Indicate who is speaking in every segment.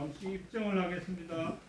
Speaker 1: 잠시 입장을 하겠습니다.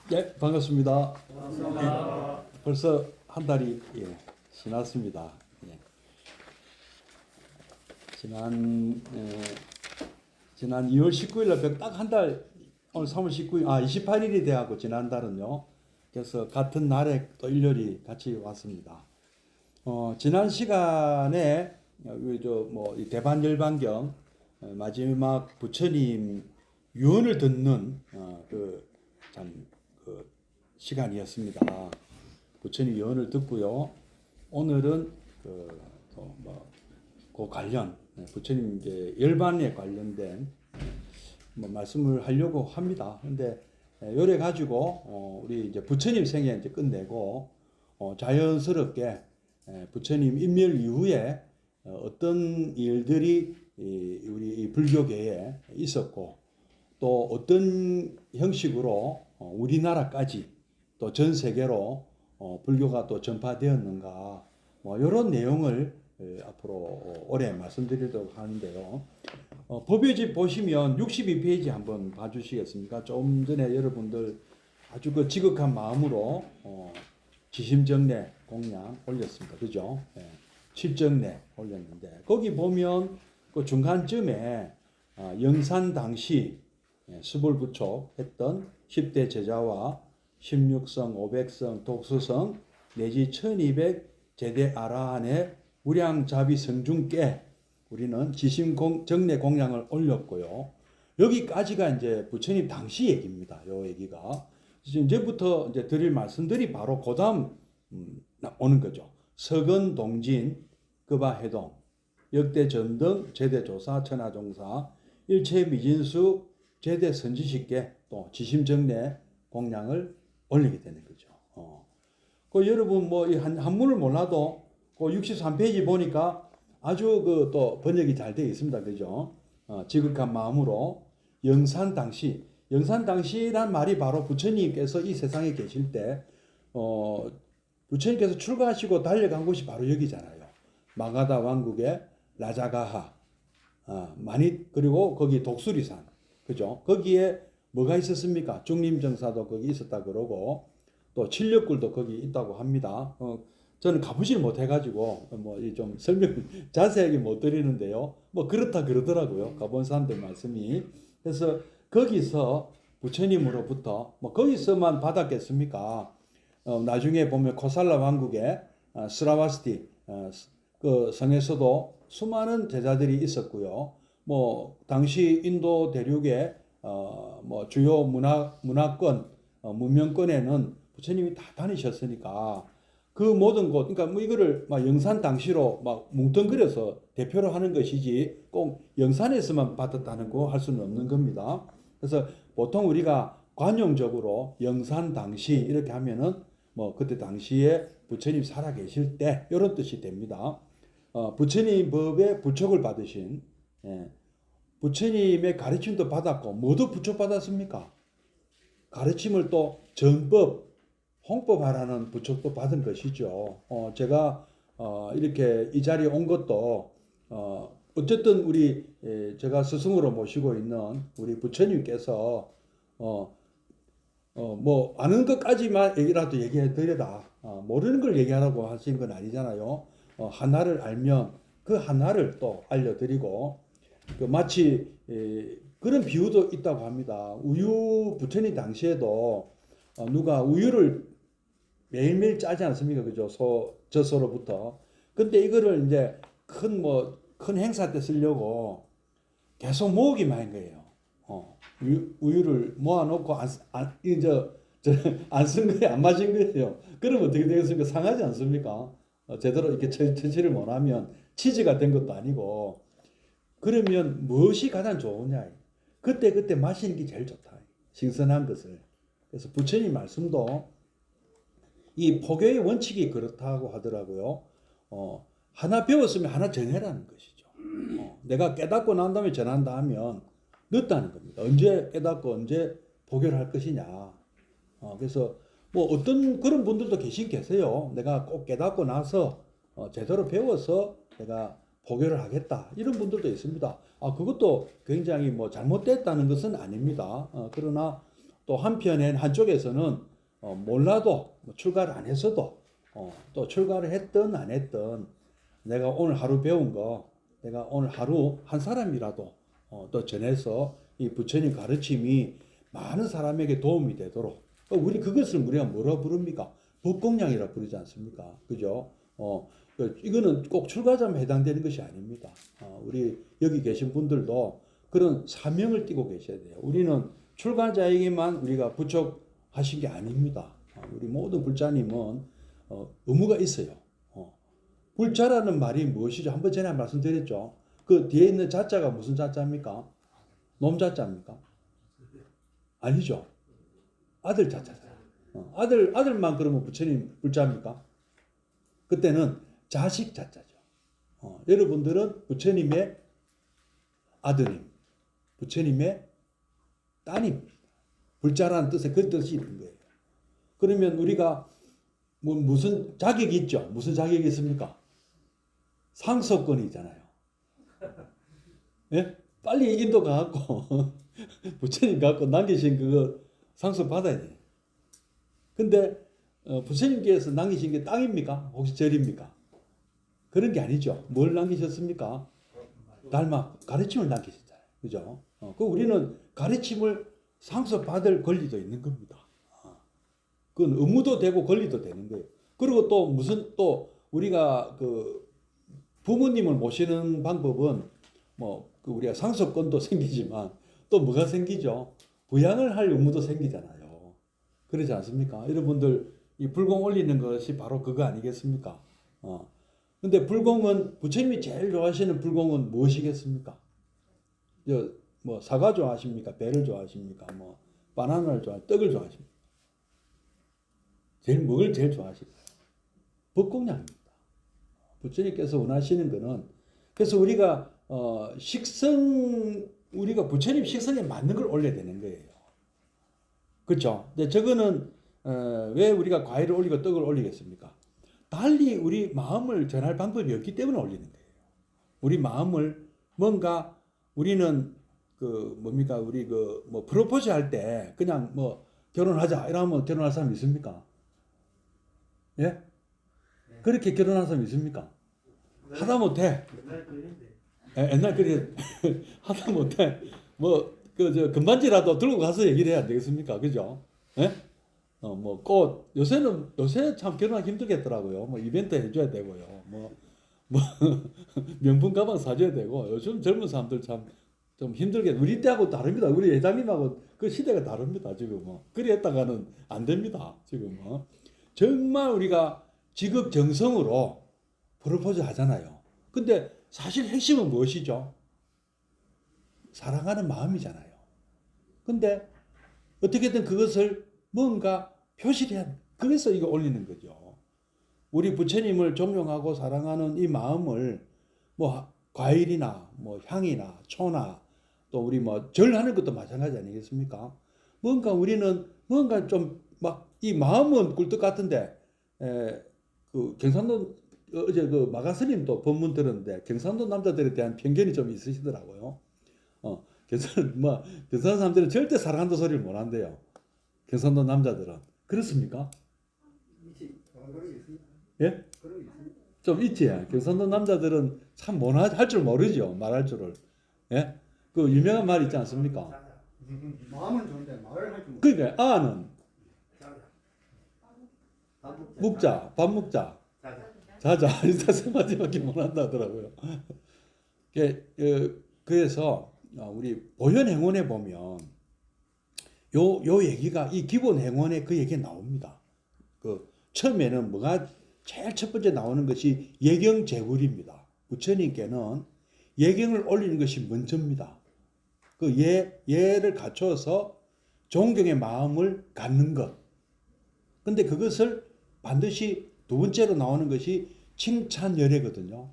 Speaker 2: 네, 반갑습니다.
Speaker 1: 감사합니다.
Speaker 2: 벌써 한 달이 지났습니다. 예. 지난 2월 19일 날 딱 한 달, 오늘 3월 19일, 28일이 돼하고 지난달은요. 그래서 같은 날에 또 일요일이 같이 왔습니다. 지난 시간에 이 대반열반경 마지막 부처님 유언을 듣는 그 시간이었습니다. 부처님 유언을 듣고요. 오늘은 그 관련 부처님 이제 열반에 관련된 말씀을 하려고 합니다. 근데 요래 가지고 우리 이제 부처님 생애 이제 끝내고 자연스럽게 부처님 인멸 이후에 어떤 일들이 우리 불교계에 있었고 또 어떤 형식으로 우리나라까지 또 전 세계로 불교가 또 전파되었는가 이런 내용을 앞으로 올해 말씀드리도록 하는데요. 법요집 보시면 62페이지 한번 봐주시겠습니까? 좀 전에 여러분들 아주 그 지극한 마음으로 지심정례 공양 올렸습니다. 그죠? 예, 칠정례 올렸는데 거기 보면 그 중간쯤에 영산 당시 수불부촉 했던 10대 제자와 16성, 500성, 독수성 내지 1200 제대 아라한의 무량자비 성중께 우리는 지심정례 공양을 올렸고요. 여기까지가 이제 부처님 당시 얘기입니다. 요 얘기가. 이제부터 이제 드릴 말씀들이 바로 그 다음 오는 거죠. 서건 동진, 급아 해동, 역대 전등, 제대 조사, 천하종사, 일체 미진수, 제대 선지식계, 또 지심정례 공양을 올리게 되는 거죠. 그 여러분 뭐 이 한문을 몰라도 그 63페이지 보니까 아주 그 또 번역이 잘 되어 있습니다. 그죠? 지극한 마음으로 영산 당시란 말이 바로 부처님께서 이 세상에 계실 때 부처님께서 출가하시고 달려간 곳이 바로 여기잖아요. 마가다 왕국의 라자가하, 그리고 거기 독수리산, 그죠? 거기에 뭐가 있었습니까? 중림정사도 거기 있었다 그러고 또 칠력굴도 거기 있다고 합니다. 저는 가보질 못해가지고 뭐 좀 설명 자세하게 못 드리는데요. 뭐 그렇다 그러더라고요. 가본 사람들 말씀이. 그래서 거기서 부처님으로부터 뭐 거기서만 받았겠습니까? 나중에 보면 코살라 왕국의 스라바스티 그 성에서도 수많은 제자들이 있었고요. 뭐 당시 인도 대륙의 뭐 주요 문화권 문명권에는 부처님이 다 다니셨으니까 그 모든 곳, 그러니까 뭐 이거를 막 영산 당시로 막 뭉뚱그려서 대표로 하는 것이지 꼭 영산에서만 받았다는 거 할 수는 없는 겁니다. 그래서 보통 우리가 관용적으로 영산 당시 이렇게 하면은 뭐 그때 당시에 부처님 살아 계실 때 이런 뜻이 됩니다. 부처님 법에 부촉을 받으신 예, 부처님의 가르침도 받았고 뭐도 부촉받았습니까? 가르침을 또 전법, 홍법하라는 부촉도 받은 것이죠. 제가 이렇게 이 자리에 온 것도 어쨌든 우리 제가 스승으로 모시고 있는 우리 부처님께서 뭐 아는 것까지만 얘기라도 얘기해 드려라. 모르는 걸 얘기하라고 하신 건 아니잖아요. 하나를 알면 그 하나를 또 알려드리고 그 마치 그런 비유도 있다고 합니다. 우유 부처님 당시에도 누가 우유를 매일매일 짜지 않습니까? 그죠? 젖소로부터. 근데 이거를 이제 큰 행사 때 쓰려고 계속 모으기만 한 거예요. 우유를 모아놓고 안 쓴 거예요. 안 마신 거예요. 그러면 어떻게 되겠습니까? 상하지 않습니까? 제대로 이렇게 채취를 못하면 치즈가 된 것도 아니고. 그러면 무엇이 가장 좋으냐? 그때 마시는 게 제일 좋다. 신선한 것을. 그래서 부처님 말씀도 이 포교의 원칙이 그렇다고 하더라고요. 하나 배웠으면 하나 전해라는 것이죠. 내가 깨닫고 난 다음에 전한다 하면 늦다는 겁니다. 언제 깨닫고 언제 포교를 할 것이냐. 그래서 뭐 어떤 그런 분들도 계세요. 내가 꼭 깨닫고 나서 제대로 배워서 내가 포교를 하겠다. 이런 분들도 있습니다. 그것도 굉장히 뭐 잘못됐다는 것은 아닙니다. 그러나 또 한쪽에서는 몰라도 출가를 안 했어도 또 출가를 했든 안 했든 내가 오늘 하루 배운 거 내가 오늘 하루 한 사람이라도 또 전해서 이 부처님 가르침이 많은 사람에게 도움이 되도록 그것을 우리가 뭐라 부릅니까? 법공양이라 부르지 않습니까? 그죠? 이거는 꼭 출가자만 해당되는 것이 아닙니다. 우리 여기 계신 분들도 그런 사명을 띠고 계셔야 돼요. 우리는 출가자에게만 우리가 부촉하신 게 아닙니다. 우리 모든 불자님은 의무가 있어요. 불자라는 말이 무엇이죠? 한번 전에 말씀드렸죠. 그 뒤에 있는 자자가 무슨 자자입니까? 놈자자입니까? 아니죠. 아들 자자잖아요. 아들만 그러면 부처님 불자입니까? 그때는 자식 자자죠. 여러분들은 부처님의 아드님, 부처님의 따님, 불자라는 뜻에 그 뜻이 있는 거예요. 그러면 우리가 뭐 무슨 자격이 있죠? 무슨 자격이 있습니까? 상속권이잖아요. 예? 빨리 인도 가갖고 부처님 갖고 남기신 그거 상속 받아야 돼. 근데 부처님께서 남기신 게 땅입니까? 혹시 절입니까? 그런 게 아니죠. 뭘 남기셨습니까? 가르침을 남기셨잖아요. 그죠? 우리는 가르침을 상속받을 권리도 있는 겁니다. 그건 의무도 되고 권리도 되는 거예요. 그리고 또 우리가 그 부모님을 모시는 방법은 우리가 상속권도 생기지만 또 뭐가 생기죠? 부양을 할 의무도 생기잖아요. 그러지 않습니까? 여러분들 이 불공 올리는 것이 바로 그거 아니겠습니까? 근데 불공은 부처님이 제일 좋아하시는 불공은 무엇이겠습니까? 뭐 사과 좋아하십니까? 배를 좋아하십니까? 뭐 바나나를 떡을 좋아하십니까? 먹을 제일 좋아하십니까? 법공양입니다. 부처님께서 원하시는 거는 그래서 우리가 우리가 부처님 식성에 맞는 걸 올려야 되는 거예요. 그렇죠? 근데 저거는 왜 우리가 과일을 올리고 떡을 올리겠습니까? 달리 우리 마음을 전할 방법이 없기 때문에 올리는 거예요. 우리 마음을 뭔가 우리는 우리 프로포즈 할 때 그냥 결혼하자 이러면 결혼할 사람 있습니까? 예? 그렇게 결혼한 사람 있습니까? 하다못해 옛날 그래 하다 못해 금반지라도 들고 가서 얘기를 해야 되겠습니까? 그죠? 예? 요새 참 결혼하기 힘들겠더라고요. 이벤트 해줘야 되고요. 명품 가방 사줘야 되고 요즘 젊은 사람들 참 좀 힘들게 우리 때하고 다릅니다. 우리 회장님하고 그 시대가 다릅니다. 지금 그리 했다가는 안 됩니다. 지금 정말 우리가 지극정성으로 프로포즈 하잖아요. 근데 사실 핵심은 무엇이죠? 사랑하는 마음이잖아요. 근데 어떻게든 그것을 뭔가 표시를 해야 돼. 그래서 이거 올리는 거죠. 우리 부처님을 존경하고 사랑하는 이 마음을 뭐 과일이나 뭐 향이나 초나 또 우리 뭐 절하는 것도 마찬가지 아니겠습니까? 뭔가 우리는 뭔가 좀 막 이 마음은 꿀떡 같은데 그 경상도 어제 그 마가스님도 법문 들었는데 경상도 남자들에 대한 편견이 좀 있으시더라고요. 경상 사람들은 절대 사랑한다 소리를 못 한대요. 경상도 남자들은 그렇습니까? 예? 좀 있지. 경상도 남자들은 참 할 줄 모르죠. 말할 줄을. 예? 그 유명한 말 있지 않습니까?
Speaker 3: 마음은 좋은데 말을 할 줄 모르.
Speaker 2: 그러니까 아는 묵자, 밥 먹자, 자자 인사 세 마디밖에 못 한다더라고요. 그래서 우리 보현 행원에 보면 요 얘기가 이 기본 행원에 그 얘기 나옵니다. 그 처음에는 뭐가 제일 첫 번째 나오는 것이 예경 제굴입니다. 부처님께는 예경을 올리는 것이 먼저입니다. 그 예를 갖춰서 존경의 마음을 갖는 것. 근데 그것을 반드시 두 번째로 나오는 것이 칭찬열애거든요.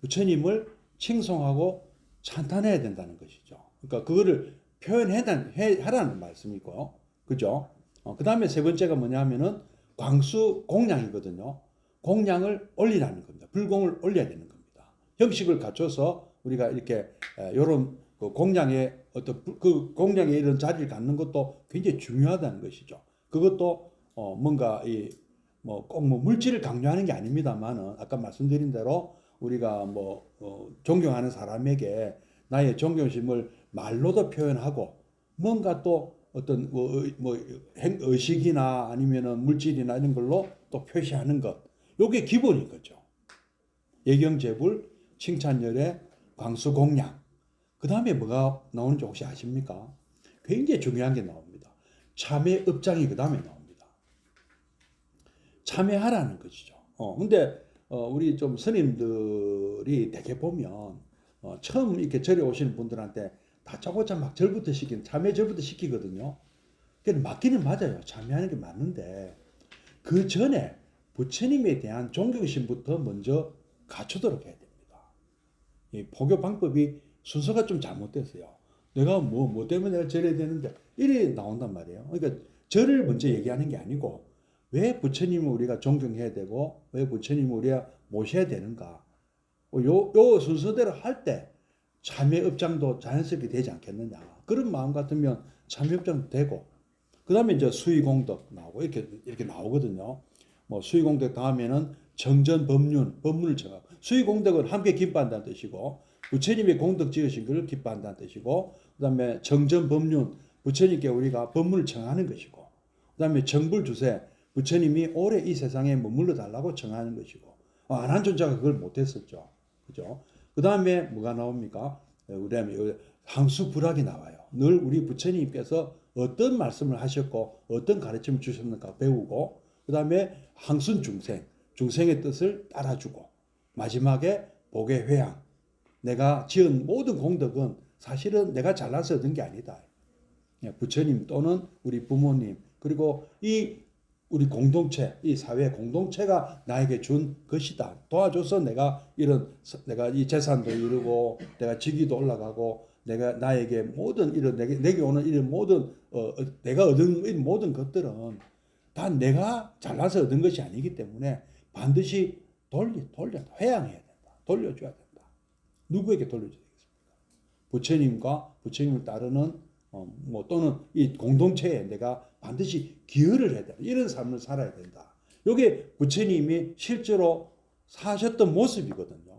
Speaker 2: 부처님을 칭송하고 찬탄해야 된다는 것이죠. 그러니까 그거를 표현하라는 말씀이고, 그죠? 그 다음에 세 번째가 뭐냐면은 광수 공양이거든요. 공양을 올리라는 겁니다. 불공을 올려야 되는 겁니다. 형식을 갖춰서 우리가 이렇게 요런 그 공양의 어떤 그 공양의 이런 자리를 갖는 것도 굉장히 중요하다는 것이죠. 그것도 뭔가 꼭 물질을 강요하는 게 아닙니다만은 아까 말씀드린 대로 우리가 존경하는 사람에게 나의 존경심을 말로도 표현하고 뭔가 또 어떤 의식이나 아니면은 물질이나 이런 걸로 또 표시하는 것. 요게 기본인 거죠. 예경제불, 칭찬열애, 광수공양. 그 다음에 뭐가 나오는지 혹시 아십니까? 굉장히 중요한 게 나옵니다. 참회업장이 그 다음에 나옵니다. 참회하라는 것이죠. 근데 우리 좀 스님들이 대개 보면 처음 이렇게 절에 오시는 분들한테 다짜고짜 막 절부터 참회 절부터 시키거든요. 그래서 맞기는 맞아요. 참회하는 게 맞는데 그 전에 부처님에 대한 존경심부터 먼저 갖추도록 해야 됩니다. 이 포교 방법이 순서가 좀 잘못됐어요. 내가 뭐 때문에 내가 절해야 되는데 이래 나온단 말이에요. 그러니까 절을 먼저 얘기하는 게 아니고 왜 부처님을 우리가 존경해야 되고 왜 부처님을 우리가 모셔야 되는가. 요 순서대로 할 때 참회업장도 자연스럽게 되지 않겠느냐. 그런 마음 같으면 참회업장도 되고 그 다음에 이제 수의공덕 나오고 이렇게 나오거든요. 수의공덕 다음에는 정전법륜, 법문을 정하고 수의공덕은 함께 기뻐한다는 뜻이고 부처님의 공덕 지으신 것을 기뻐한다는 뜻이고 그 다음에 정전법륜, 부처님께 우리가 법문을 청하는 것이고 그 다음에 정불주세, 부처님이 오래 이 세상에 머물러 달라고 청하는 것이고 안한존자가 그걸 못했었죠. 그죠? 그 다음에 뭐가 나옵니까? 그다음에 항수불학이 나와요. 늘 우리 부처님께서 어떤 말씀을 하셨고 어떤 가르침을 주셨는가 배우고 그 다음에 항순중생, 중생의 뜻을 따라주고 마지막에 복의 회양. 내가 지은 모든 공덕은 사실은 내가 잘나서 얻은 게 아니다. 부처님 또는 우리 부모님 그리고 우리 공동체, 이 사회 공동체가 나에게 준 것이다. 도와줘서 내가 이 재산도 이루고, 내가 직위도 올라가고, 나에게 모든 내게 오는 이런 모든, 내가 얻은 이 모든 것들은 다 내가 잘나서 얻은 것이 아니기 때문에 반드시 회양해야 된다. 돌려줘야 된다. 누구에게 돌려줘야 되겠습니까? 부처님과 부처님을 따르는 또는 이 공동체에 내가 반드시 기여를 해야 된다. 이런 삶을 살아야 된다. 이게 부처님이 실제로 사셨던 모습이거든요.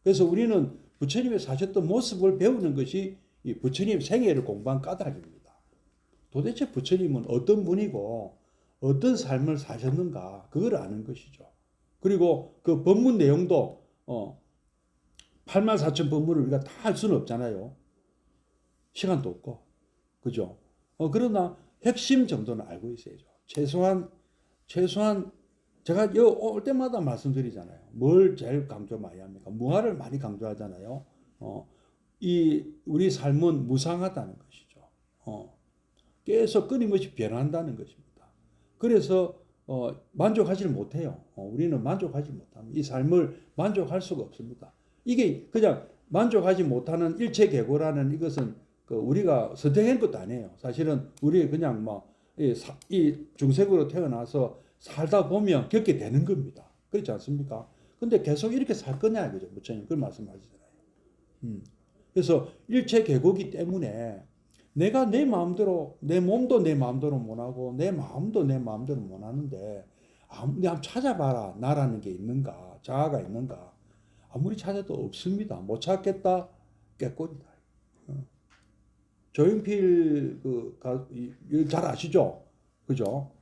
Speaker 2: 그래서 우리는 부처님이 사셨던 모습을 배우는 것이 이 부처님 생애를 공부한 까닭입니다. 도대체 부처님은 어떤 분이고 어떤 삶을 사셨는가 그걸 아는 것이죠. 그리고 그 법문 내용도 84,000 법문을 우리가 다 할 수는 없잖아요. 시간도 없고. 그죠? 그러나 핵심 정도는 알고 있어야죠. 최소한 제가 올 때마다 말씀드리잖아요. 뭘 제일 강조 많이 합니까? 무아를 많이 강조하잖아요. 우리 삶은 무상하다는 것이죠. 계속 끊임없이 변한다는 것입니다. 그래서 만족하지 못해요. 우리는 만족하지 못합니다. 이 삶을 만족할 수가 없습니다. 이게 그냥 만족하지 못하는 일체계고라는 이것은 우리가 선택한 것도 아니에요. 사실은 우리 그냥 이 중생으로 태어나서 살다 보면 겪게 되는 겁니다. 그렇지 않습니까? 근데 계속 이렇게 살 거냐 이거죠. 부처님 그런 말씀하시잖아요. 그래서 일체계고기 때문에 내가 내 마음대로 내 몸도 내 마음대로 못하고 내 마음도 내 마음대로 못하는데 한번 찾아봐라. 나라는 게 있는가, 자아가 있는가. 아무리 찾아도 없습니다. 못 찾겠다, 깨꼬리다. 조용필 잘 아시죠? 그죠?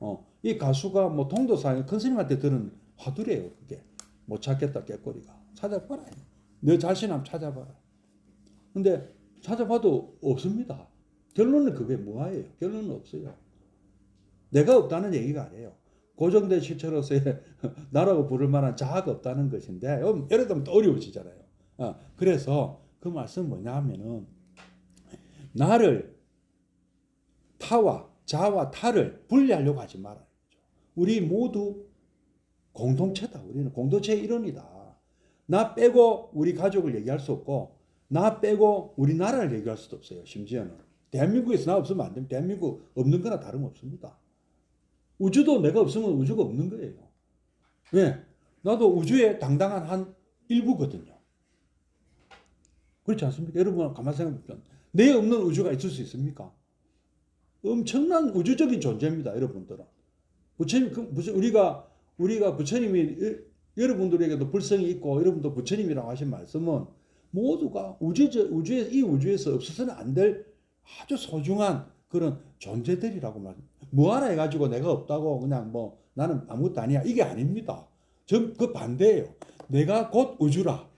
Speaker 2: 이 가수가 뭐 통도사에 큰 스님한테 들은 화두래요. 그게 못 찾겠다, 깨꼬리가. 찾아봐라. 너 자신 한번 찾아봐라. 근데 찾아봐도 없습니다. 결론은 그게 뭐예요? 결론은 없어요. 내가 없다는 얘기가 아니에요. 고정된 실체로서의 나라고 부를 만한 자아가 없다는 것인데 예를 들면 또 어려워지잖아요. 그래서 그 말씀은 뭐냐 하면은 나를 타와 자와 타를 분리하려고 하지 말아요. 우리 모두 공동체다. 우리는 공동체의 일원이다. 나 빼고 우리 가족을 얘기할 수 없고 나 빼고 우리나라를 얘기할 수도 없어요. 심지어는 대한민국에서 나 없으면 안 됩니다. 대한민국 없는 거나 다름없습니다. 우주도 내가 없으면 우주가 없는 거예요. 왜? 나도 우주의 당당한 한 일부거든요. 그렇지 않습니까? 여러분 가만히 생각해보면 내 없는 우주가 있을 수 있습니까? 엄청난 우주적인 존재입니다. 여러분들은. 부처님, 우리가 부처님이 여러분들에게도 불성이 있고 여러분도 부처님이라고 하신 말씀은 모두가 이 우주에서 없어서는 안 될 아주 소중한 그런 존재들이라고 말합니다. 뭐하라 해가지고 내가 없다고 그냥 나는 아무것도 아니야. 이게 아닙니다. 그 반대예요. 내가 곧 우주라.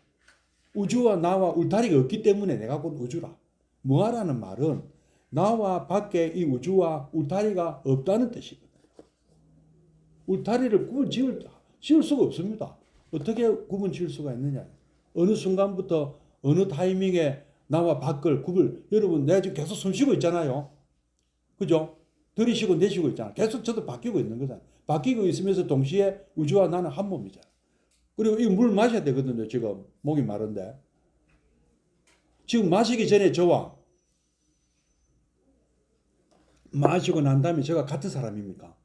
Speaker 2: 우주와 나와 울타리가 없기 때문에 내가 곧 우주라. 뭐하라는 말은 나와 밖에 이 우주와 울타리가 없다는 뜻이거든요. 울타리를 구분 지을 수가 없습니다. 어떻게 구분 지을 수가 있느냐. 어느 순간부터 어느 타이밍에 나와 밖을 여러분 내가 지금 계속 숨 쉬고 있잖아요. 그죠? 들이쉬고 내쉬고 있잖아. 계속 저도 바뀌고 있는 거잖아. 바뀌고 있으면서 동시에 우주와 나는 한 몸이잖아. 그리고 이 물 마셔야 되거든요. 지금 목이 마른데. 지금 마시기 전에 저와 마시고 난 다음에 제가 같은 사람입니까?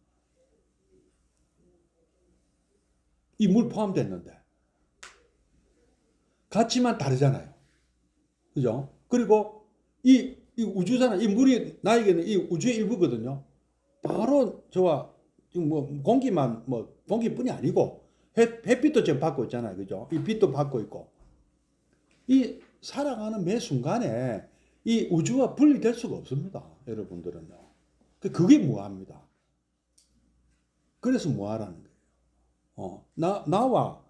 Speaker 2: 이 물 포함됐는데. 같지만 다르잖아요. 그죠? 그리고 이 우주잖아. 이 물이 나에게는 이 우주의 일부거든요. 바로 저와 지금 공기뿐이 아니고 햇빛도 지금 받고 있잖아요. 그죠? 이 빛도 받고 있고. 이 살아가는 매 순간에 이 우주와 분리될 수가 없습니다. 여러분들은요. 그게 무아합니다. 그래서 무아라는 거예요. 나와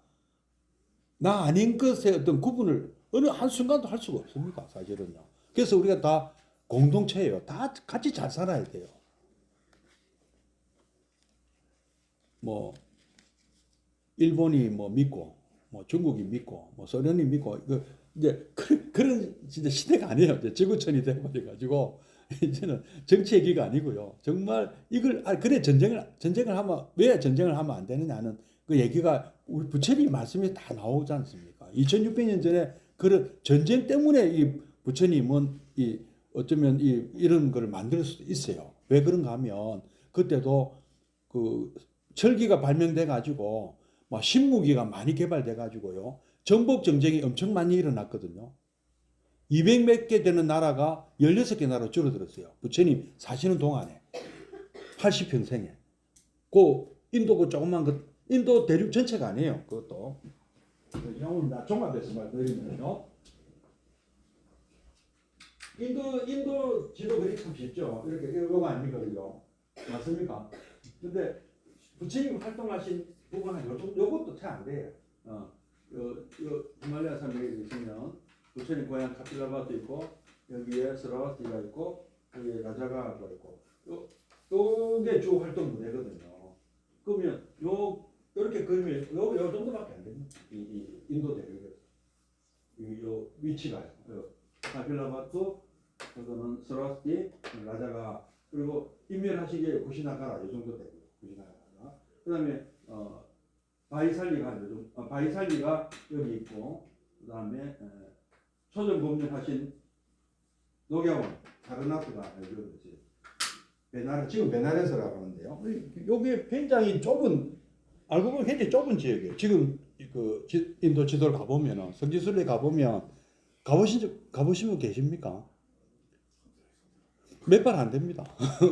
Speaker 2: 나 아닌 것의 어떤 구분을 어느 한순간도 할 수가 없습니다. 사실은요. 그래서 우리가 다 공동체예요. 다 같이 잘 살아야 돼요. 일본이 믿고, 중국이 믿고, 소련이 믿고, 이제 그런 진짜 시대가 아니에요. 이제 지구촌이 돼버려가지고, 이제는 정치 얘기가 아니고요. 정말 그래 전쟁을 하면, 왜 전쟁을 하면 안 되느냐는 그 얘기가 우리 부처님 말씀이 다 나오지 않습니까? 2600년 전에 그런 전쟁 때문에 이 부처님은 어쩌면 이런 걸 만들 수도 있어요. 왜 그런가 하면 그때도 그 철기가 발명돼 가지고 신무기가 많이 개발돼 가지고요. 정복 정쟁이 엄청 많이 일어났거든요. 200몇 개 되는 나라가 16개 나라로 줄어들었어요. 부처님 사시는 동안에 80평생에. 인도 조그만 인도 대륙 전체가 아니에요. 그것도. 오늘 종합해서 말드리면요. 인도 지도 그리 참 쉽죠. 이렇게 이거 아니거든요. 맞습니까? 근데 부처님 활동하신 부분은 요것도 잘 안 돼요. 히말라야 산맥에 있으면 부처님 고향 카필라바도 있고 여기에 스라와티가 있고 여기에 라자가가 있고 요게 주 활동 무대거든요. 그러면 이렇게 그리면 요 정도밖에 안 됩니다. 이 인도 대륙에서 요 위치가요. 카필라바도 그거는 스라와티 라자가 그리고 인멸하신 게 구시나가라 이 정도 되고요. 구시나가라. 그다음에 바이살리가 바이살리가 여기 있고 그다음에 초전 검증하신 노경원 가르나트가 여기 지금 베나레스라고 하는데요. 여기 굉장히 좁은 알고 보면 굉장히 좁은 지역이에요. 지금 그 인도 지도를 가보면은 성지순례 가보면 가보신 분 계십니까? 몇 발 안 됩니다.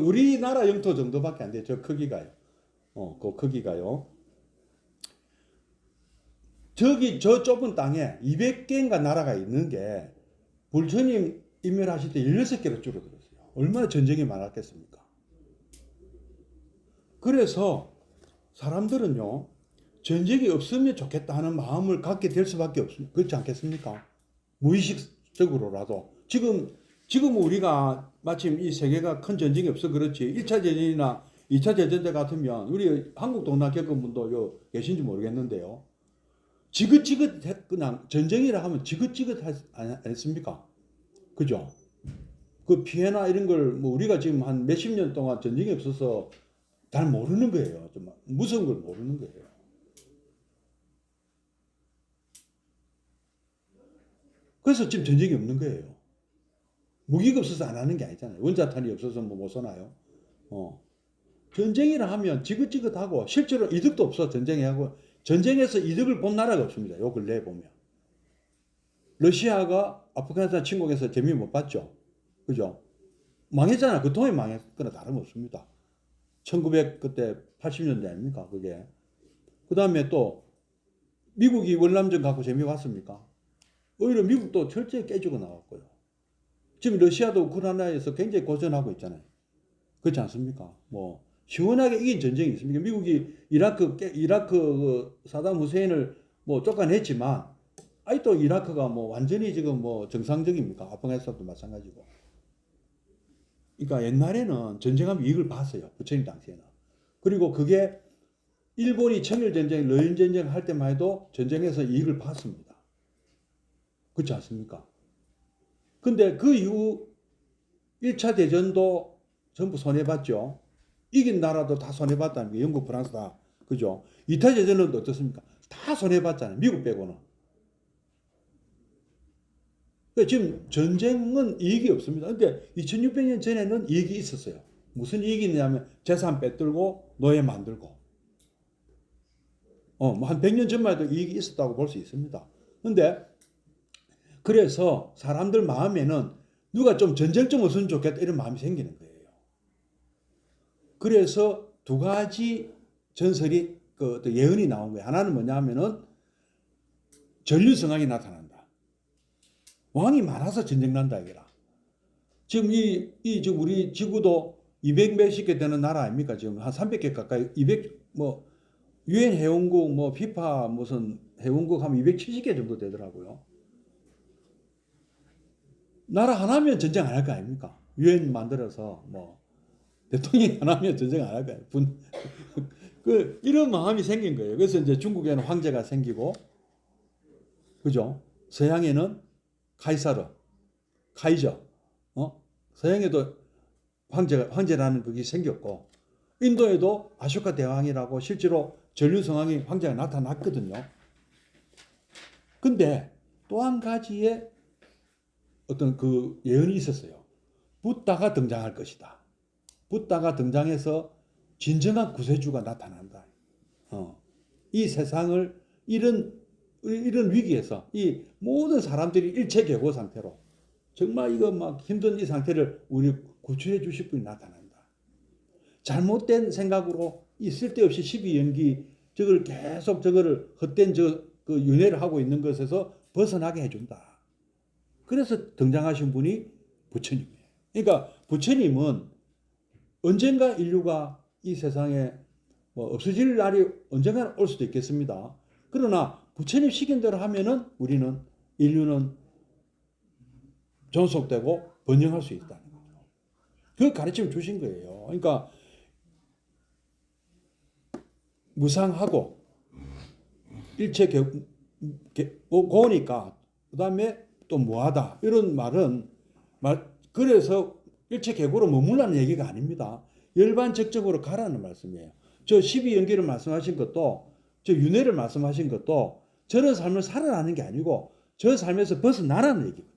Speaker 2: 우리나라 영토 정도밖에 안 돼요. 저 크기가요. 그 크기가요. 저기 저 좁은 땅에 200개인가 나라가 있는 게 불처님 인멸하실 때 16개로 줄어들었어요. 얼마나 전쟁이 많았겠습니까? 그래서 사람들은요, 전쟁이 없으면 좋겠다 하는 마음을 갖게 될 수밖에 없습니다. 그렇지 않겠습니까? 무의식적으로라도. 지금 우리가 마침 이 세계가 큰 전쟁이 없어 그렇지 1차 대전이나 2차 대전 때 같으면 우리 한국 동남 겪은 분도 계신지 모르겠는데요. 지긋지긋 그냥 전쟁이라 하면 지긋지긋 안 했습니까? 그죠? 그 피해나 이런 걸 뭐 우리가 지금 한 몇십 년 동안 전쟁이 없어서 잘 모르는 거예요. 좀 무서운 걸 모르는 거예요. 그래서 지금 전쟁이 없는 거예요. 무기가 없어서 안 하는 게 아니잖아요. 원자탄이 없어서 뭐 못 쏘나요? 전쟁이라 하면 지긋지긋하고 실제로 이득도 없어. 전쟁에서 이득을 본 나라가 없습니다. 요 근래에 보면. 러시아가 아프가니스탄 침공해서 재미 못 봤죠. 그죠? 망했잖아. 그 통에 망했거나 다름없습니다. 1900 80년대 아닙니까? 그게. 그 다음에 또 미국이 월남전 갖고 재미 봤습니까? 오히려 미국도 철저히 깨지고 나왔고요. 지금 러시아도 우크라이나에서 굉장히 고전하고 있잖아요. 그렇지 않습니까? 뭐 시원하게 이긴 전쟁이 있습니까? 미국이 이라크 그 사담 후세인을 뭐 쫓아냈지만 아직도 이라크가 뭐 완전히 지금 뭐 정상적입니까? 아프가니스탄도 마찬가지고. 그러니까 옛날에는 전쟁하면 이익을 봤어요. 부처님 당시에는. 그리고 그게 일본이 청일전쟁, 러일전쟁 할 때만 해도 전쟁에서 이익을 봤습니다. 그렇지 않습니까? 근데 그 이후 1차 대전도 전부 손해봤죠. 이긴 나라도 다 손해봤다는 게 영국, 프랑스 다. 그죠? 2차 대전은 어떻습니까? 다 손해봤잖아요. 미국 빼고는. 그러니까 지금 전쟁은 이익이 없습니다. 근데 2600년 전에는 이익이 있었어요. 무슨 이익이 있냐면 재산 빼들고 노예 만들고. 뭐 한 100년 전만 해도 이익이 있었다고 볼 수 있습니다. 근데 그래서 사람들 마음에는 누가 좀 전쟁 좀 없으면 좋겠다 이런 마음이 생기는 거예요. 그래서 두 가지 전설이 그 예언이 나온 거예요. 하나는 뭐냐 하면은 전류성황이 나타난다. 왕이 많아서 전쟁 난다 이거라. 지금 지금 우리 지구도 200 몇십 개 되는 나라 아닙니까? 지금 한 300개 가까이 200 뭐 유엔 회원국 뭐 피파 무슨 회원국 하면 270개 정도 되더라고요. 나라 하나면 전쟁 안 할 거 아닙니까? 유엔 만들어서 뭐 대통령이 하나면 전쟁 안 할 거예요. 이런 마음이 생긴 거예요. 그래서 이제 중국에는 황제가 생기고, 그죠? 서양에는 카이사르, 카이저, 서양에도 황제라는 그게 생겼고, 인도에도 아쇼카 대왕이라고 실제로 전류성왕이 황제가 나타났거든요. 근데 또 한 가지의 어떤 그 예언이 있었어요. 붓다가 등장할 것이다. 붓다가 등장해서 진정한 구세주가 나타난다. 이 세상을 이런 위기에서 이 모든 사람들이 일체계고 상태로 정말 이거 막 힘든 이 상태를 우리 구출해 주실 분이 나타난다. 잘못된 생각으로 이 쓸데없이 시비연기 저걸 계속 저거를 헛된 그 윤회를 하고 있는 것에서 벗어나게 해준다. 그래서 등장하신 분이 부처님이에요. 그러니까 부처님은 언젠가 인류가 이 세상에 뭐 없어질 날이 언젠가 올 수도 있겠습니다. 그러나 부처님 시킨 대로 하면은 인류는 존속되고 번영할 수 있다는 거죠. 그 가르침을 주신 거예요. 그러니까 무상하고 일체 고니까 그 다음에 또 무하다 이런 말은 그래서 일체 계고로 머물라는 얘기가 아닙니다. 열반적적으로 가라는 말씀이에요. 저 12연계를 말씀하신 것도 저 윤회를 말씀하신 것도 저런 삶을 살아나는 게 아니고 저 삶에서 벗어나라는 얘기거든요.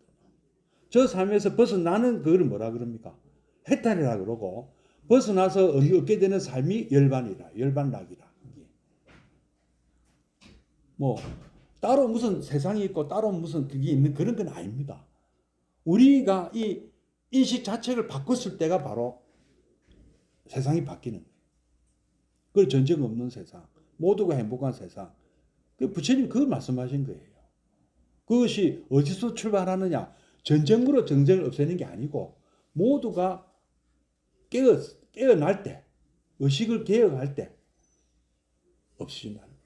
Speaker 2: 저 삶에서 벗어나는 그걸 뭐라 그럽니까? 해탈이라 그러고 벗어나서 얻게 되는 삶이 열반이라, 열반락이라. 뭐 따로 무슨 세상이 있고 따로 무슨 그게 있는 그런 건 아닙니다. 우리가 이 인식 자체를 바꿨을 때가 바로 세상이 바뀌는 거예요. 그 전쟁 없는 세상, 모두가 행복한 세상. 그 부처님 그걸 말씀하신 거예요. 그것이 어디서 출발하느냐? 전쟁으로 전쟁을 없애는 게 아니고 모두가 깨어날 때, 의식을 개혁할 때 없으신다는 거예요.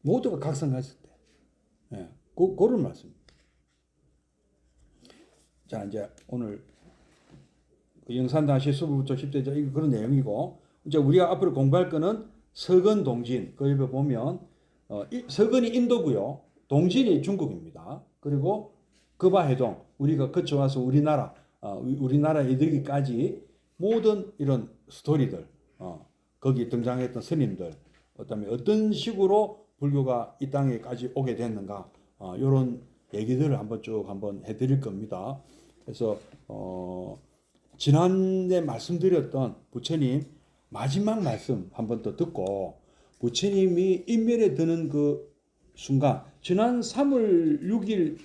Speaker 2: 모두가 각성했을 때. 예, 그런 말씀입니다. 자, 이제 오늘 그 영산다시 수부부터 10대 그런 내용이고, 이제 우리가 앞으로 공부할 거는 서건 동진. 그 옆에 보면 서건이 인도고요, 동진이 중국입니다. 그리고 거바해동, 우리가 거쳐와서 우리나라에 이르기까지 모든 이런 스토리들, 거기 등장했던 스님들, 그다음에 어떤 식으로 불교가 이 땅에까지 오게 됐는가, 이런 얘기들을 한번 해드릴 겁니다. 그래서 지난해 말씀드렸던 부처님 마지막 말씀 한번 더 듣고, 부처님이 인멸에 드는 그 순간, 지난 3월 6일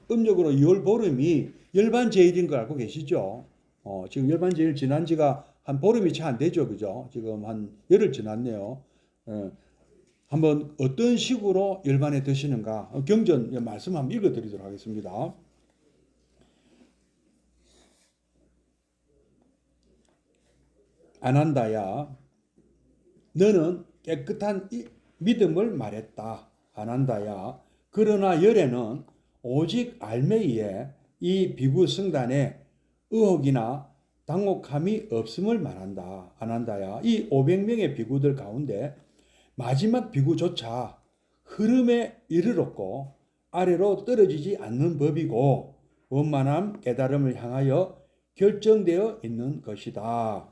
Speaker 2: 음력으로 2월 보름이 열반제일인 거 알고 계시죠? 지금 열반제일 지난 지가 한 보름이 채 안 되죠, 그죠? 지금 한 열흘 지났네요. 한번 어떤 식으로 열반에 드시는가, 경전 말씀 한번 읽어드리도록 하겠습니다. 아난다야, 너는 깨끗한 믿음을 말했다. 아난다야, 그러나 열에는 오직 알매이에 이 비구 성단에 의혹이나 당혹함이 없음을 말한다. 아난다야, 이 500명의 비구들 가운데 마지막 비구조차 흐름에 이르렀고 아래로 떨어지지 않는 법이고 원만한 깨달음을 향하여 결정되어 있는 것이다.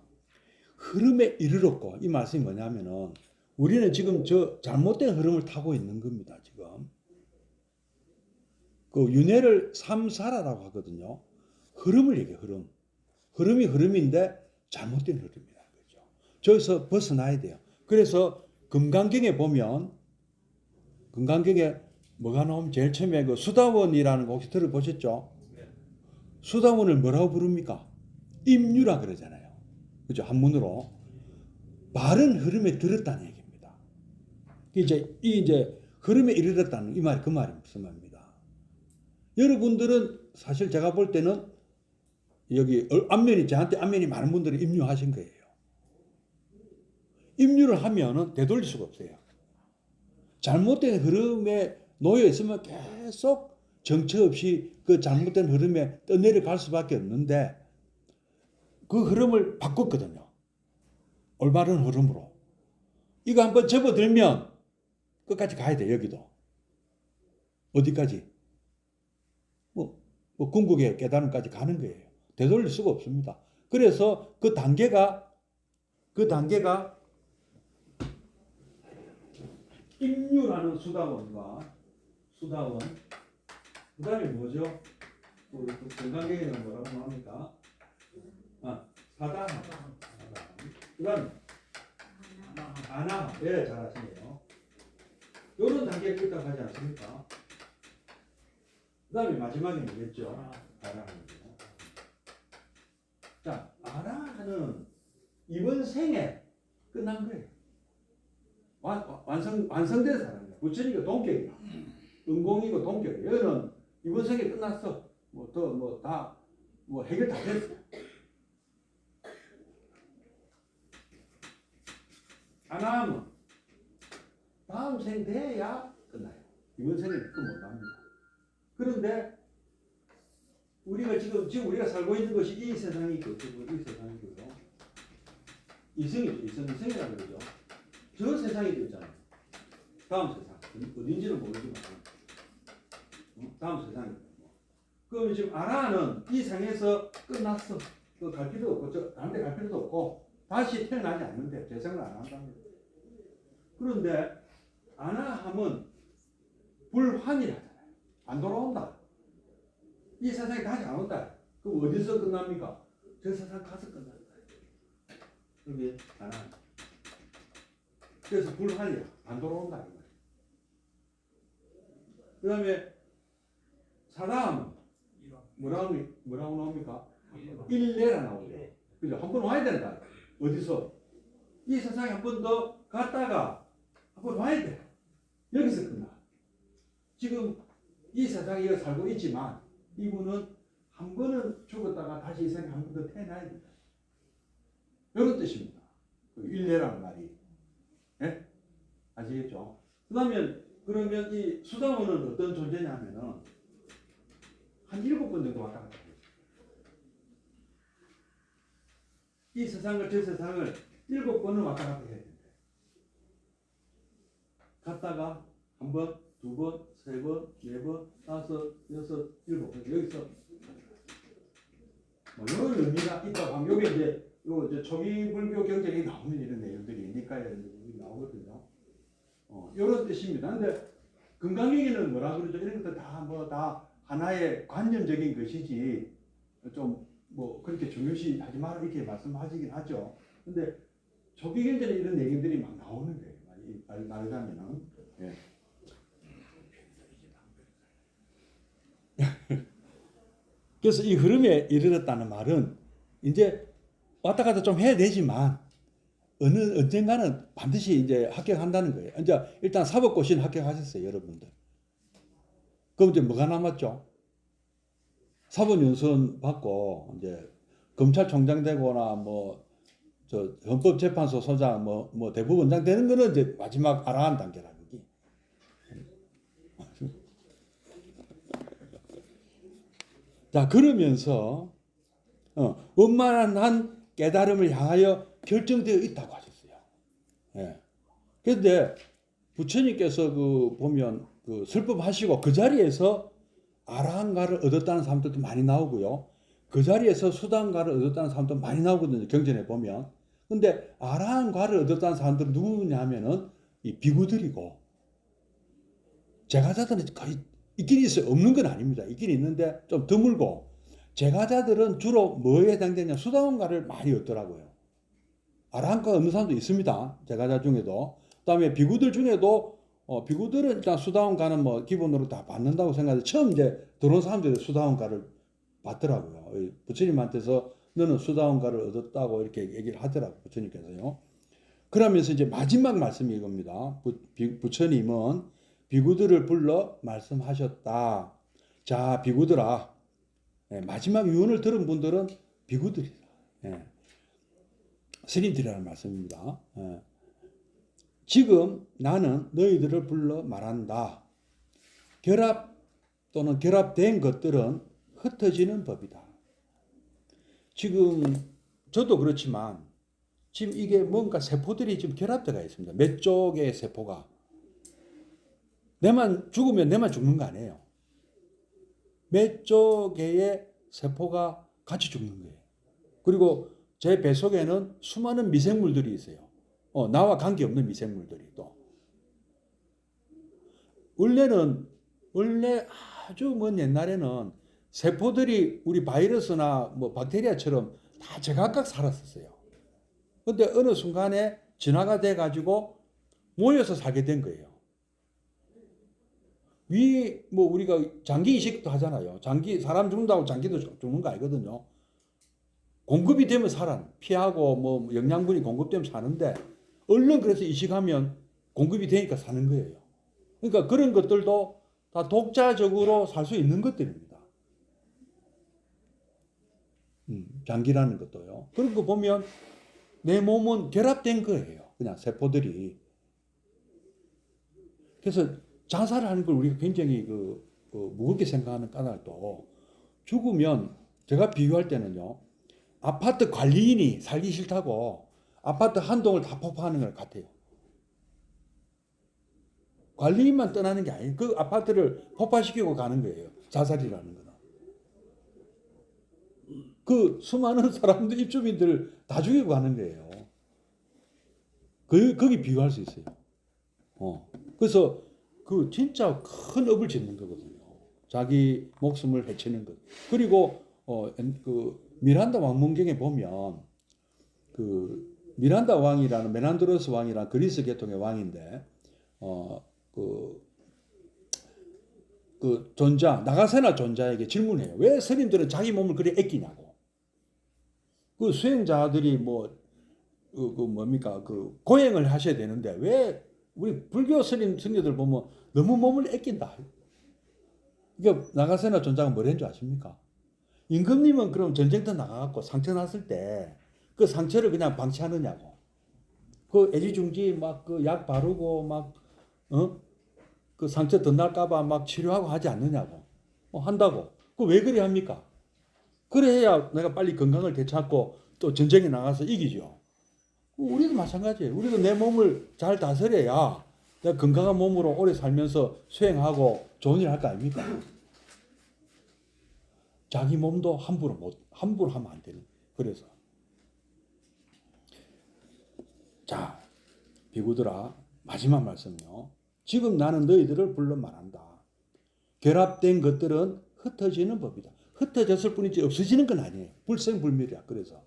Speaker 2: 흐름에 이르렀고, 이 말씀이 뭐냐면은 우리는 지금 저 잘못된 흐름을 타고 있는 겁니다. 지금 그 윤회를 삼사라라고 하거든요. 흐름을 얘기해. 흐름이 흐름인데 잘못된 흐름이라는 거죠. 저기서 벗어나야 돼요. 그래서 금강경에 보면, 금강경에 뭐가 나오면 제일 처음에 그 수다원이라는 거 혹시 들어보셨죠? 수다원을 뭐라고 부릅니까? 임유라 그러잖아요. 그죠? 한문으로 바른 흐름에 들었다는 얘기입니다. 이제 흐름에 이르렀다는 이 말이 그 말이 무슨 말입니다. 여러분들은 사실 제가 볼 때는 여기 저한테 안면이 많은 분들이 임유하신 거예요. 임유를 하면은 되돌릴 수가 없어요. 잘못된 흐름에 놓여 있으면 계속 정처 없이 그 잘못된 흐름에 떠내려갈 수밖에 없는데, 그 흐름을 바꿨거든요. 올바른 흐름으로. 이거 한번 접어들면 끝까지 가야 돼. 여기도. 어디까지? 뭐 궁극의 깨달음까지 가는 거예요. 되돌릴 수가 없습니다. 그래서 그 단계가 임유라는 수다원, 그 다음에 뭐죠? 건강경에는 뭐라고 합니까? 사다. 그 다음에 아나. 예, 잘하시네요. 요런 단계에 끝까지 가지 않습니까? 그 다음에 마지막에 뭐겠죠? 아라하는요. 자, 아라하는 이번 생에 끝난 거예요. 완성된 사람이에요. 부처님이 동격이야. 은공이고 동격이에요. 여기는 이번 생에 끝났어. 해결 다 됐어. 아나하면 다음 생 돼야 끝나요. 이번 생에 끝 못합니다. 그런데 우리가 지금 우리가 살고 있는 것이 이 세상이고, 이 세상이고요. 이성이죠. 이성이라고 그러죠. 저 세상이 되잖아요. 다음 세상. 어딘지는 모르지만 다음 세상입니다. 그럼 지금 아라는 이 상에서 끝났어. 그 갈 필요도 없고 저 다른 데 갈 필요도 없고 다시 태어나지 않는데 재생을 안 한다는 거예요. 그런데 아나함은 불환이라잖아요. 안 돌아온다. 이 세상에 다시 안 온다. 그럼 어디서 끝납니까? 저 세상 가서 끝난다. 여기 아나. 그래서 불환이야. 안 돌아온다. 그 다음에 사람은 뭐라고 나옵니까? 일례라 나오죠. 그죠? 한 번 와야 된다. 어디서? 이 세상에 한 번 더 갔다가 한 번 와야 돼. 여기서 끝나. 지금 이 세상에 이거 살고 있지만 이분은 한 번은 죽었다가 다시 이 세상에 한 번 더 태어나야 된다. 이런 뜻입니다. 일례라는 말이. 예? 아시겠죠? 그러면 이 수다원은 어떤 존재냐면은 한 7번 정도 왔다 갔다 해요. 이 세상을 저 세상을 7번은 왔다 갔다 해야 된대. 갔다가 한 번, 두 번, 세 번, 네 번, 다섯, 여섯, 일곱 번 여기서 뭐 이런 의미가 있다고 하면 여기 이제 초기 불교 경전이 나오는 이런 내용들이 니까에 나오거든요. 이런 뜻입니다. 근데 금강경에는 뭐라 그러죠? 이런 것들 다 하나의 관념적인 것이지 좀 뭐 그렇게 중요시 하지 마라 이렇게 말씀하시긴 하죠. 근데 초기 경전에 이런 내용들이 막 나오는 거예요. 말하자면은. 예. 그래서 이 흐름에 이르렀다는 말은 이제 왔다 갔다 좀 해야 되지만 언젠가는 반드시 이제 합격한다는 거예요. 이제 일단 사법고시는 합격하셨어요, 여러분들. 그럼 이제 뭐가 남았죠? 사법연수원 받고 이제 검찰총장 되거나 뭐 저 헌법재판소 소장 뭐 대법원장 되는 거는 이제 마지막 아라한 단계라 그게. 자, 그러면서 원만한 깨달음을 향하여 결정되어 있다고 하셨어요. 예. 그런데 부처님께서 보면 설법하시고 그 자리에서 아라한가를 얻었다는 사람들도 많이 나오고요. 그 자리에서 수단가를 얻었다는 사람도 많이 나오거든요. 경전에 보면. 근데 아라한가를 얻었다는 사람들은 누구냐면은 이 비구들이고 제가자들은 거의 있긴 있어요. 없는 건 아닙니다. 있긴 있는데 좀 드물고 제가자들은 주로 뭐에 해당되냐 수다원가를 많이 얻더라고요. 아라한가 얻는 사람도 있습니다. 제가자 중에도. 그다음에 비구들 중에도 비구들은 일단 수다원가는 뭐 기본으로 다 받는다고 생각해서 처음 이제 들어온 사람들이 수다원가를 받더라고요. 부처님한테서 너는 수다원가를 얻었다고 이렇게 얘기를 하더라고요. 부처님께서요. 그러면서 이제 마지막 말씀이 이겁니다. 부처님은 비구들을 불러 말씀하셨다. 자, 비구들아. 마지막 유언을 들은 분들은 비구들이다. 스님들이라는 말씀입니다. 지금 나는 너희들을 불러 말한다. 결합 또는 결합된 것들은 흩어지는 법이다. 지금 저도 그렇지만 지금 이게 뭔가 세포들이 지금 결합되어 있습니다. 몇 쪽의 세포가. 내만 죽으면 내만 죽는 거 아니에요. 몇 쪽의 세포가 같이 죽는 거예요. 그리고 제 뱃속에는 수많은 미생물들이 있어요. 나와 관계없는 미생물들이 또. 원래 아주 먼 옛날에는 세포들이 우리 바이러스나 뭐 박테리아처럼 다 제각각 살았었어요. 근데 어느 순간에 진화가 돼가지고 모여서 살게 된 거예요. 뭐 우리가 장기 이식도 하잖아요. 사람 죽는다고 장기도 죽는 거 아니거든요. 공급이 되면 살아. 피하고 뭐 영양분이 공급되면 사는데 얼른 그래서 이식하면 공급이 되니까 사는 거예요. 그러니까 그런 것들도 다 독자적으로 살 수 있는 것들입니다. 장기라는 것도요. 그런 거 보면 내 몸은 결합된 거예요. 그냥 세포들이. 그래서 자살하는 걸 우리가 굉장히 무겁게 생각하는 까닭도 죽으면 제가 비교할 때는요. 아파트 관리인이 살기 싫다고 아파트 한 동을 다 폭파하는 것 같아요. 관리인만 떠나는 게 아니에요. 그 아파트를 폭파시키고 가는 거예요. 자살이라는 거는. 그 수많은 사람들 입주민들 다 죽이고 가는 거예요. 거기 비유할 수 있어요. 그래서 그 진짜 큰 업을 짓는 거거든요. 자기 목숨을 해치는 것. 그리고 그 미란다 왕문경에 보면 그 미란다 왕이라는 메난드로스 왕이라는 그리스 계통의 왕인데 그 존자 나가세나 존자에게 질문해요. 왜 스님들은 자기 몸을 그리 아끼냐고. 그 수행자들이 뭡니까 그 고행을 하셔야 되는데 왜 우리 불교 스님 승려들 보면 너무 몸을 아낀다. 그러니까 나가세나 존자가 뭐라는 줄 아십니까? 임금님은 그럼 전쟁터 나가갖고 상처 났을 때 그 상처를 그냥 방치하느냐고. 그 애지중지 막 그 약 바르고 막 그 상처 더 날까봐 막 치료하고 하지 않느냐고. 한다고. 그 왜 그래 합니까? 그래야 내가 빨리 건강을 되찾고 또 전쟁에 나가서 이기죠. 우리도 마찬가지예요. 우리도 내 몸을 잘 다스려야 내가 건강한 몸으로 오래 살면서 수행하고 좋은 일 할 거 아닙니까? 자기 몸도 함부로 하면 안 되는. 그래서 자, 비구들아, 마지막 말씀요. 지금 나는 너희들을 불러 말한다. 결합된 것들은 흩어지는 법이다. 흩어졌을 뿐이지 없어지는 건 아니에요. 불생불멸이야. 그래서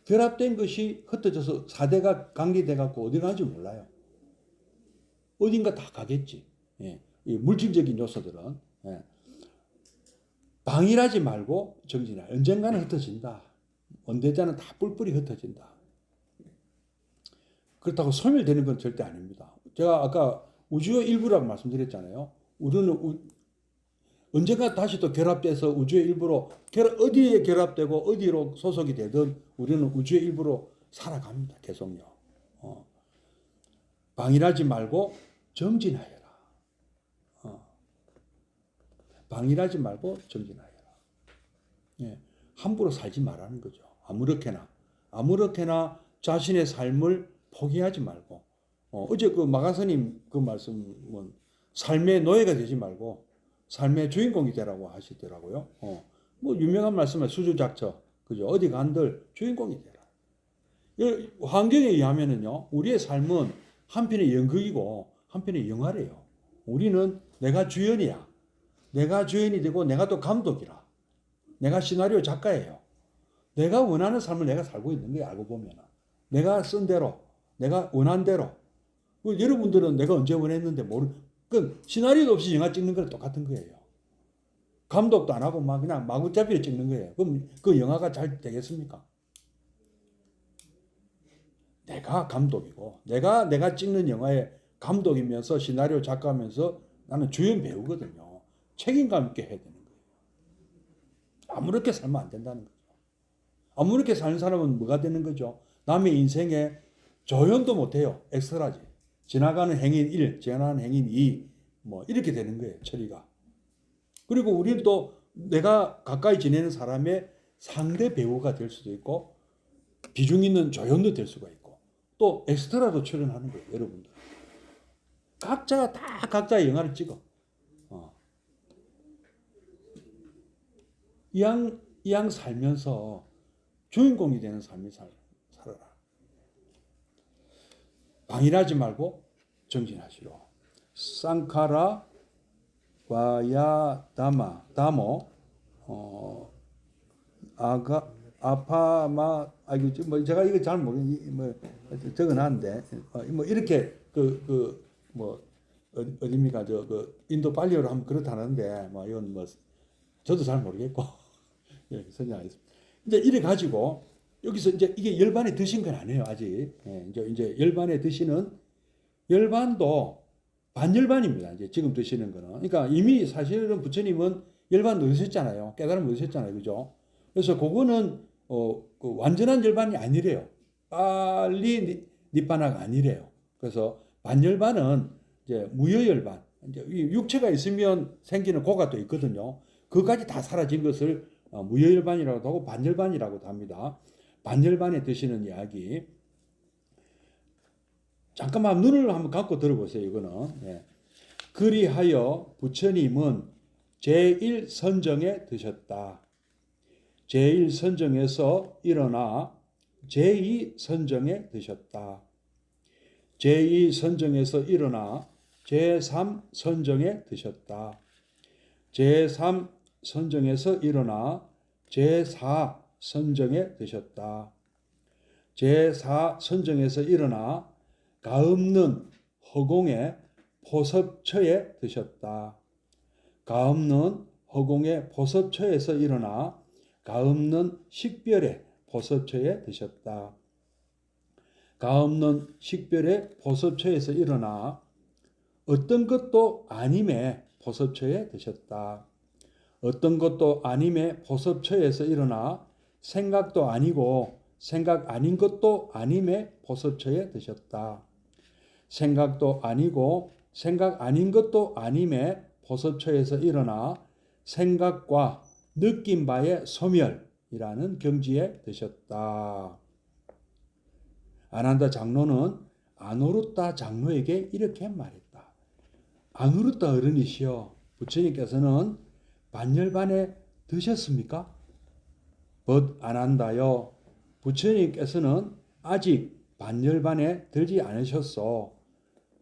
Speaker 2: 결합된 것이 흩어져서 사대가 강리돼 갖고 어디 가는지 몰라요. 어딘가 다 가겠지. 예. 이 물질적인 요소들은 방일하지 말고 정진하라. 언젠가는 흩어진다. 원대자는 다 뿔뿔이 흩어진다. 그렇다고 소멸되는 건 절대 아닙니다. 제가 아까 우주의 일부라고 말씀드렸잖아요. 우리는 언젠가 다시 또 결합돼서 우주의 일부로 어디에 결합되고 어디로 소속이 되든 우리는 우주의 일부로 살아갑니다. 계속요. 방일하지 말고 정진하여라. 방일하지 말고 정진하여라. 예, 함부로 살지 말라는 거죠. 아무렇게나 자신의 삶을 포기하지 말고 어제 그 마가스님 그 말씀은 삶의 노예가 되지 말고 삶의 주인공이 되라고 하시더라고요. 뭐 유명한 말씀은 수주작처 그죠? 어디 간들 주인공이 되라. 환경에 의하면은요 우리의 삶은 한편의 연극이고 한편의 영화래요. 우리는 내가 주연이야. 내가 주연이 되고 내가 또 감독이라. 내가 시나리오 작가예요. 내가 원하는 삶을 내가 살고 있는 거예요. 알고 보면 내가 쓴 대로 내가 원한 대로. 여러분들은 내가 언제 원했는데 그 시나리오도 없이 영화 찍는 거랑 똑같은 거예요. 감독도 안 하고 막 그냥 마구잡이로 찍는 거예요. 그럼 그 영화가 잘 되겠습니까? 내가 감독이고 내가 찍는 영화의 감독이면서 시나리오 작가면서 나는 주연 배우거든요. 책임감 있게 해야 되는 거예요. 아무렇게 살면 안 된다는 거죠. 아무렇게 사는 사람은 뭐가 되는 거죠? 남의 인생에 조연도 못해요. 엑스트라지. 지나가는 행인 1, 지나가는 행인 2, 뭐 이렇게 되는 거예요. 처리가. 그리고 우리는 또 내가 가까이 지내는 사람의 상대 배우가 될 수도 있고 비중 있는 조연도 될 수가 있고 또 엑스트라도 출연하는 거예요. 여러분들. 각자가 다 각자의 영화를 찍어. 이왕 살면서 주인공이 되는 삶을 살아라. 방일하지 말고 정진하시로. 쌍카라 와야다마 다모 아파마 뭐 제가 이거 잘 모르겠 적어놨는데 뭐 이렇게 어디입니까 그 인도 발리어로 하면 그렇다는데 뭐 이건 뭐 저도 잘 모르겠고 예, 설명하겠습니다. 이제 이래 가지고 여기서 이제 이게 열반에 드신 건 아니에요 아직. 예, 이제 열반에 드시는 열반도 반열반입니다. 이제 지금 드시는 거는. 그러니까 이미 사실은 부처님은 열반 넣으셨잖아요. 깨달음 넣으셨잖아요, 그죠? 그래서 그거는 그 완전한 열반이 아니래요. 빨리 니빠나가 아니래요. 그래서 반열반은 이제 무여열반. 이제 육체가 있으면 생기는 고가 또 있거든요. 그까지 다 사라진 것을 무여열반이라고도 하고 반열반이라고도 합니다. 반열반에 드시는 이야기. 잠깐만 눈을 한번 감고 들어보세요. 이거는. 예. 그리하여 부처님은 제1선정에 드셨다. 제1선정에서 일어나 제2선정에 드셨다. 제2선정에서 일어나 제3선정에 드셨다. 제3선정에서 일어나 제4선정에 드셨다. 제4선정에서 일어나 가없는 허공의 포섭처에 드셨다. 가없는 허공의 포섭처에서 일어나 가없는 식별의 포섭처에 드셨다. 가없는 식별의 포섭처에서 일어나 어떤 것도 아님의 포섭처에 드셨다. 어떤 것도 아님의 포섭처에서 일어나 생각도 아니고 생각 아닌 것도 아님의 포섭처에 드셨다. 생각도 아니고 생각 아닌 것도 아님의 포섭처에서 일어나 생각과 느낀 바의 소멸이라는 경지에 드셨다. 아난다 장로는 아누루타 장로에게 이렇게 말했다. 아누루타 어른이시여, 부처님께서는 반열반에 드셨습니까? 벗 아난다여, 부처님께서는 아직 반열반에 들지 않으셨소.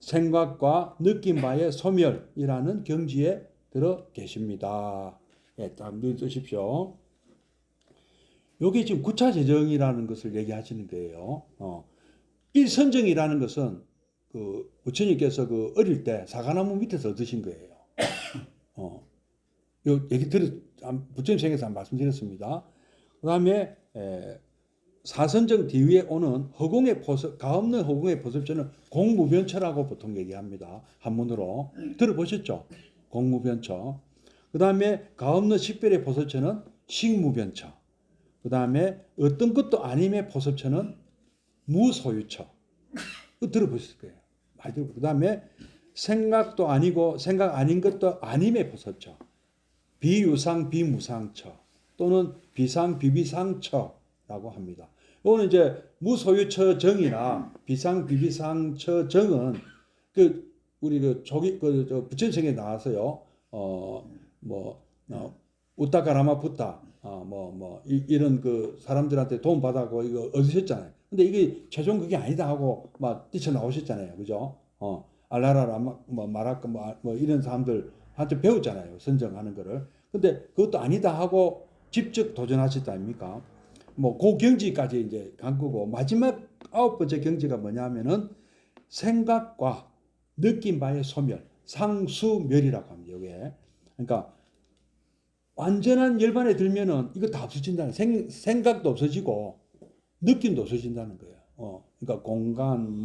Speaker 2: 생각과 느낀 바의 소멸이라는 경지에 들어 계십니다. 예, 딱 넣으십시오. 여기 지금 구차재정이라는 것을 얘기하시는 거예요. 일선정이라는 것은 그 부처님께서 그 어릴 때 사과나무 밑에서 얻으신 거예요. 요 얘기 부처님 생에서 말씀드렸습니다. 그다음에 사선정 뒤에 오는 허공의 포섭, 가없는 허공의 포섭처는 공무변처라고 보통 얘기합니다. 한문으로 들어보셨죠? 공무변처. 그다음에 가없는 식별의 포섭처는 식무변처. 그다음에 어떤 것도 아님의 포섭처는 무소유처. 들어보셨을 거예요. 많이 들어보셨어요. 그다음에 생각도 아니고 생각 아닌 것도 아님의 포섭처. 비유상 비무상처 또는 비상 비비상처라고 합니다. 이거는 이제 무소유처 정이나 비상 비비상처 정은 그 우리 그 조기 그 부처님에 나와서요. 우타가라마 부타 이런 그 사람들한테 도움 받아고 이거 얻으셨잖아요. 근데 이게 최종 그게 아니다 하고 막 뛰쳐 나오셨잖아요. 그죠? 알라라라 마라카 이런 사람들한테 배웠잖아요. 선정하는 거를. 근데 그것도 아니다 하고 직접 도전하셨다 아닙니까? 그 경지까지 이제 간 거고, 마지막 9번째 경지가 뭐냐면은 생각과 느낀 바의 소멸, 상수멸이라고 합니다. 이게. 그러니까 완전한 열반에 들면은 이거 다 없어진다는, 생각도 없어지고 느낌도 없어진다는 거예요. 그러니까 공간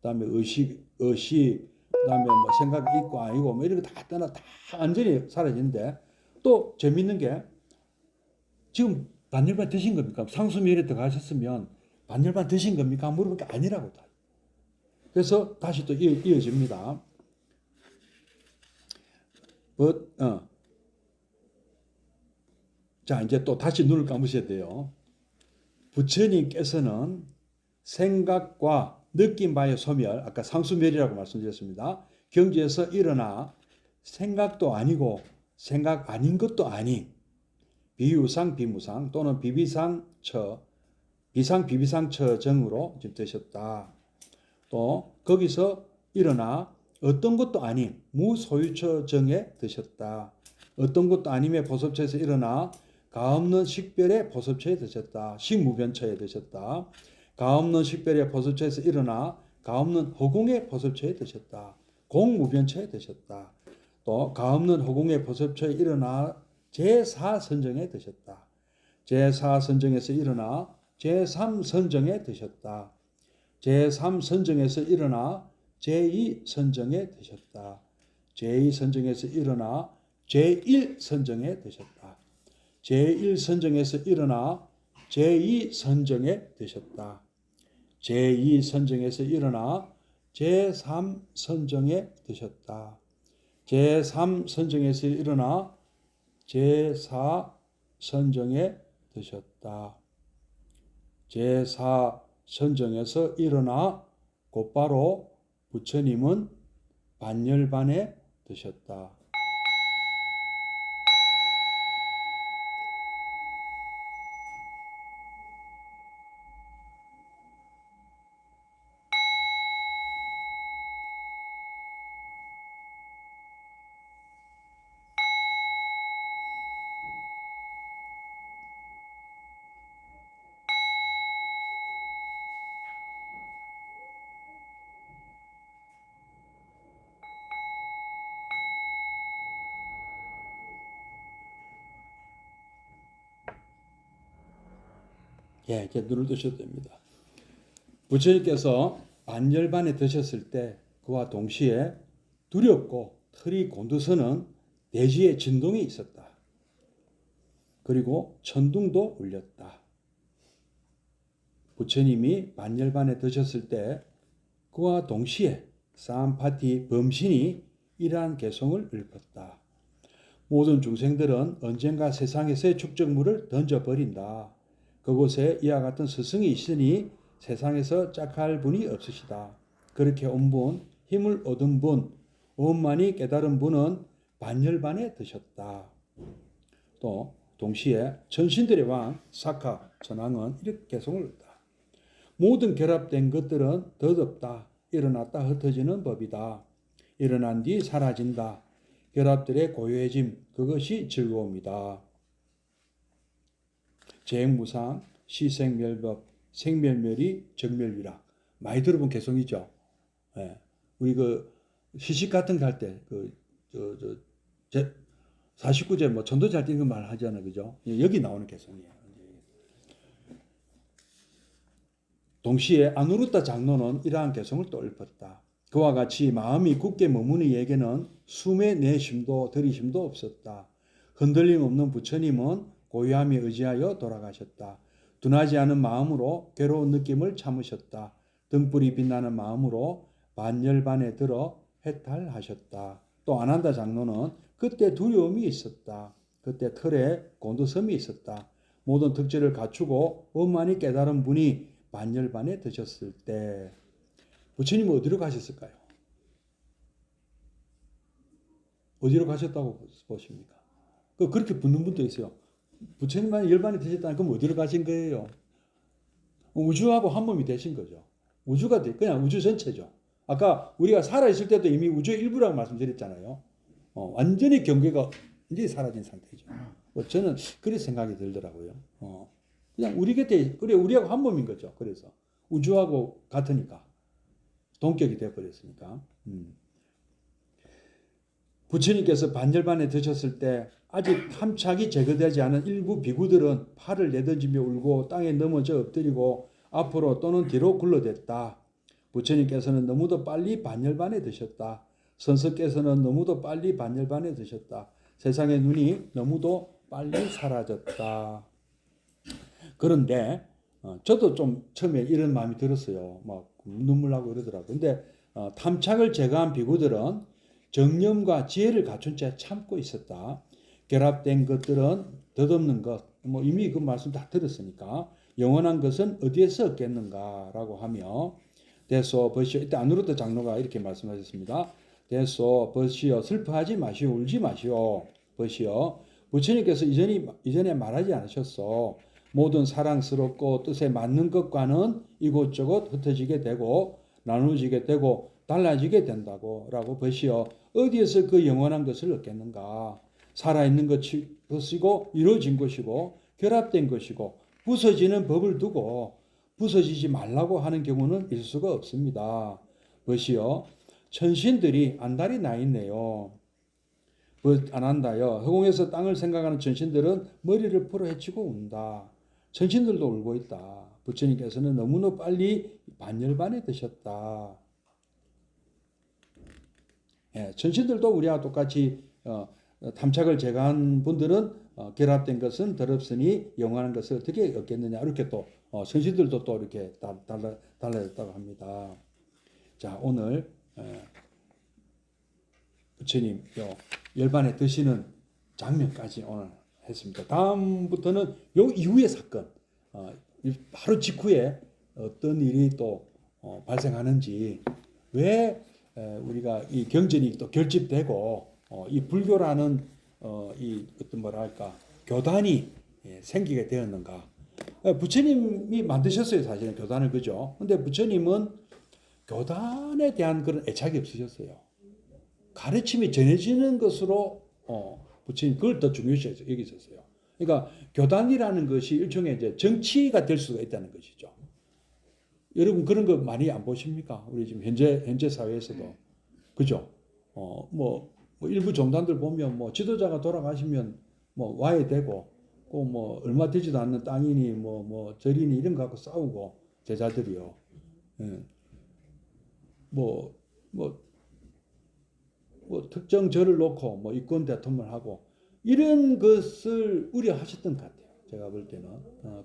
Speaker 2: 그다음에 의식 그다음에 생각 있고 아니고 이런 거 다 떠나 다 완전히 사라지는데, 또 재밌는 게 지금 반열반 드신 겁니까? 상수멸에 들어가셨으면 반열반 드신 겁니까? 물어보니까 아니라고 다. 그래서 다시 또 이어집니다. 자, 이제 또 다시 눈을 감으셔야 돼요. 부처님께서는 생각과 느낀 바의 소멸, 아까 상수멸이라고 말씀드렸습니다. 경지에서 일어나 생각도 아니고 생각 아닌 것도 아닌 비유상 비무상 또는 비비상처, 비상 비비상처 정으로 지금 되셨다. 또 거기서 일어나 어떤 것도 아닌 무소유처 정에 드셨다. 어떤 것도 아님의 보섭처에서 일어나 가없는 식별의 보섭처에 드셨다. 식무변처에 드셨다. 가없는 식별의 보섭처에서 일어나 가없는 허공의 보섭처에 드셨다. 공무변처에 드셨다. 또 가없는 허공의 보섭처에 일어나 제4선정에 드셨다. 제4선정에서 일어나 제3선정에 드셨다. 제3선정에서 일어나 제2선정에 드셨다. 제2선정에서 일어나 제1선정에 드셨다. 제1선정에서 일어나 제2선정에 드셨다. 제2선정에서 일어나 제3선정에 드셨다. 제3선정에서 일어나 제4선정에 드셨다. 제4선정에서 일어나 곧바로 부처님은 반열반에 드셨다. 예, 이렇게 눈을 뜨셔도 됩니다. 부처님께서 반열반에 드셨을 때 그와 동시에 두렵고 털이 곤두서는 대지의 진동이 있었다. 그리고 천둥도 울렸다. 부처님이 반열반에 드셨을 때 그와 동시에 사암파티 범신이 이러한 개성을 읊었다. 모든 중생들은 언젠가 세상에서의 축적물을 던져버린다. 그곳에 이와 같은 스승이 있으니 세상에서 짝할 분이 없으시다. 그렇게 온 분, 힘을 얻은 분, 원만히 깨달은 분은 반열반에 드셨다. 또 동시에 전신들의 왕 사카 전왕은 이렇게 개성을 얻다. 모든 결합된 것들은 덧없다. 일어났다 흩어지는 법이다. 일어난 뒤 사라진다. 결합들의 고요해짐, 그것이 즐거움이다. 재행무상, 시생멸법, 생멸멸이 정멸위락. 많이 들어본 개성이죠. 예. 우리 그 시식 같은 거 할 때 그 49제 뭐 전도자 할 때 이거 말 하잖아요, 그죠? 여기 나오는 개성이에요. 동시에 아누루타 장로는 이러한 개성을 또 읊었다. 그와 같이 마음이 굳게 머무는 이에게는 숨의 내쉼도 들이쉼도 없었다. 흔들림 없는 부처님은 고요함에 의지하여 돌아가셨다. 둔하지 않은 마음으로 괴로운 느낌을 참으셨다. 등불이 빛나는 마음으로 반열반에 들어 해탈하셨다. 또 아난다 장로는 그때 두려움이 있었다. 그때 털에 곤두섬이 있었다. 모든 특질을 갖추고 원만히 깨달은 분이 반열반에 드셨을 때 부처님은 어디로 가셨을까요? 어디로 가셨다고 보십니까? 그렇게 묻는 분도 있어요. 부처님만 열반에 드셨다니 그럼 어디로 가신 거예요? 우주하고 한 몸이 되신 거죠. 우주가 그냥 우주 전체죠. 아까 우리가 살아있을 때도 이미 우주의 일부라고 말씀드렸잖아요. 완전히 경계가 이제 사라진 상태죠. 저는 그런 생각이 들더라고요. 그냥 우리 곁에 우리하고 한 몸인 거죠. 그래서 우주하고 같으니까 동격이 되어버렸으니까. 부처님께서 반열반에 드셨을 때 아직 탐착이 제거되지 않은 일부 비구들은 팔을 내던지며 울고 땅에 넘어져 엎드리고 앞으로 또는 뒤로 굴러댔다. 부처님께서는 너무도 빨리 반열반에 드셨다. 선석께서는 너무도 빨리 반열반에 드셨다. 세상의 눈이 너무도 빨리 사라졌다. 그런데 저도 좀 처음에 이런 마음이 들었어요. 막 눈물 나고 그러더라고요. 근데 탐착을 제거한 비구들은 정념과 지혜를 갖춘 채 참고 있었다. 결합된 것들은 덧없는 것, 뭐 이미 그 말씀 다 들었으니까 영원한 것은 어디에서 얻겠는가라고 하며 대소 버시오, 이때 아누르타 장로가 이렇게 말씀하셨습니다. 대소 버시오, 슬퍼하지 마시오, 울지 마시오. 버시오, 부처님께서 이전에 말하지 않으셨어. 모든 사랑스럽고 뜻에 맞는 것과는 이곳저곳 흩어지게 되고 나누어지게 되고 달라지게 된다고 라고 버시어 어디에서 그 영원한 것을 얻겠는가. 살아있는 것이고 이루어진 것이고 결합된 것이고 부서지는 법을 두고 부서지지 말라고 하는 경우는 일 수가 없습니다. 버시어 천신들이 안달이 나 있네요. 안 한다요. 허공에서 땅을 생각하는 천신들은 머리를 풀어 헤치고 운다. 천신들도 울고 있다. 부처님께서는 너무나 빨리 반열반에 드셨다. 예, 천신들도 우리와 똑같이 탐착을 제거한 분들은 결합된 것은 더럽으니 영원한 것을 어떻게 얻겠느냐 이렇게 또 천신들도 또 이렇게 달라졌다고 합니다. 자, 오늘 부처님 열반에 드시는 장면까지 오늘 했습니다. 다음부터는 요 이후의 사건, 바로 직후에 어떤 일이 또 발생하는지, 왜 우리가 이 경전이 또 결집되고 이 불교라는 이 어떤 뭐랄까 교단이 생기게 되었는가? 부처님이 만드셨어요, 사실은 교단을, 그죠? 근데 부처님은 교단에 대한 그런 애착이 없으셨어요. 가르침이 전해지는 것으로 부처님 그걸 더 중요시 여기셨어요. 그러니까 교단이라는 것이 일종의 이제 정치가 될 수가 있다는 것이죠. 여러분 그런 거 많이 안 보십니까? 우리 지금 현재 사회에서도, 그죠? 뭐 일부 종단들 보면 뭐 지도자가 돌아가시면 뭐 와야 되고 꼭 뭐 얼마 되지도 않는 땅이니 뭐 절이니 이런 거 갖고 싸우고 제자들이요. 예. 뭐 특정 절을 놓고 뭐 이권 대통령을 하고 이런 것을 우려하셨던 것 같아요. 제가 볼 때는.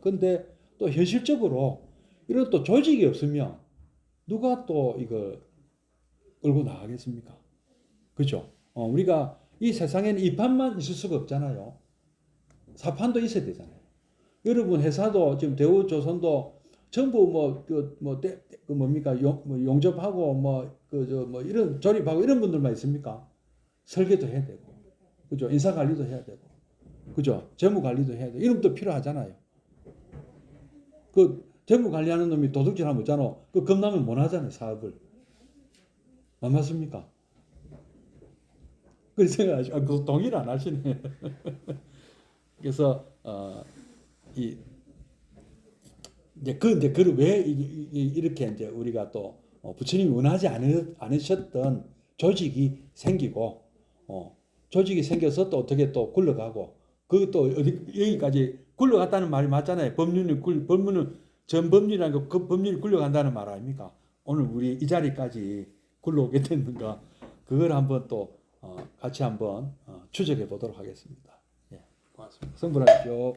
Speaker 2: 근데 또 현실적으로 이런 또 조직이 없으면 누가 또 이거 끌고 나가겠습니까? 그죠? 우리가 이 세상에는 이판만 있을 수가 없잖아요. 사판도 있어야 되잖아요. 여러분 회사도 지금 대우조선도 전부 뭡니까 용접하고 이런 조립하고 이런 분들만 있습니까? 설계도 해야 되고, 그죠? 인사 관리도 해야 되고, 그죠? 재무 관리도 해야 되고 이런 것도 필요하잖아요. 그 재무 관리하는 놈이 도둑질하면 없잖아. 그 겁나면 못 하잖아요 사업을. 안 맞습니까? 그 생각하시고 그 동의를 안 하시네. 그래서 이제 그를 왜 이렇게 이제 우리가 또 부처님이 원하지 않으셨던 조직이 생기고 조직이 생겨서 또 어떻게 또 굴러가고 그것도 어디 여기까지 굴러갔다는 말이 맞잖아요. 법률은 전 법률이라는 그 법률이 굴러간다는 말 아닙니까? 오늘 우리 이 자리까지 굴러오게 됐는가 그걸 한번 또 같이 한번 추적해 보도록 하겠습니다. 예, 고맙습니다. 성불하십시오.